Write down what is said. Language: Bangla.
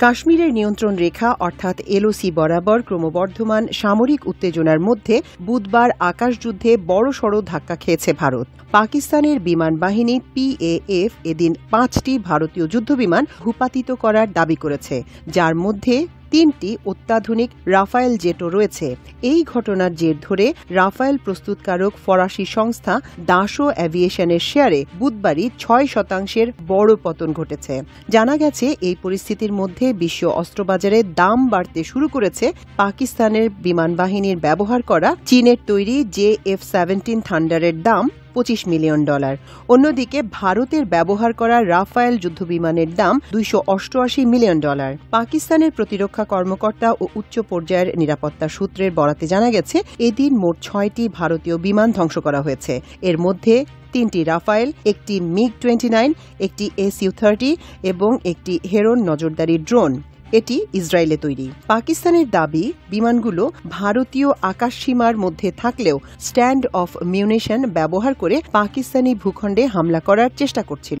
কাশ্মীরের নিয়ন্ত্রণ রেখা অর্থাৎ এলওসি বরাবর ক্রমবর্ধমান সামরিক উত্তেজনার মধ্যে বুধবার আকাশযুদ্ধে বড়সড় ধাক্কা খেয়েছে ভারত। পাকিস্তানের বিমান বাহিনী পিএএফ এদিন ৫টি ভারতীয় যুদ্ধবিমান ভূপাতিত করার দাবি করেছে, যার মধ্যে ৩টি অত্যাধুনিক রাফায়েল জেটও রয়েছে। এই ঘটনার জের ধরে রাফায়েল প্রস্তুতকারক ফরাসি সংস্থা দাসো অ্যাভিয়েশনের শেয়ারে বুধবারই ৬% বড় পতন ঘটেছে। জানা গেছে, এই পরিস্থিতির মধ্যে বিশ্ব অস্ত্রবাজারে দাম বাড়তে শুরু করেছে পাকিস্তানের বিমান বাহিনীর ব্যবহার করা চীনের তৈরি JF-17 থান্ডারের দাম $25 মিলিয়ন। অন্যদিকে ভারতের ব্যবহার করা রাফায়েল যুদ্ধবিমানের দাম $288 মিলিয়ন। পাকিস্তানের প্রতিরক্ষা কর্মকর্তা ও উচ্চ পর্যায়ের নিরাপত্তা সূত্রের বরাতে জানা গেছে, এদিন মোট ৬টি ভারতীয় বিমান ধ্বংস করা হয়েছে। এর মধ্যে ৩টি রাফায়েল, একটি MiG-29, একটি Su-30 এবং একটি হেরন নজরদারি ড্রোন। এটি ইসরায়েলে তৈরি। পাকিস্তানের দাবি, বিমানগুলো ভারতীয় আকাশসীমার মধ্যে থাকলেও স্ট্যান্ড অফ মিউনিশন ব্যবহার করে পাকিস্তানি ভূখণ্ডে হামলা করার চেষ্টা করছিল।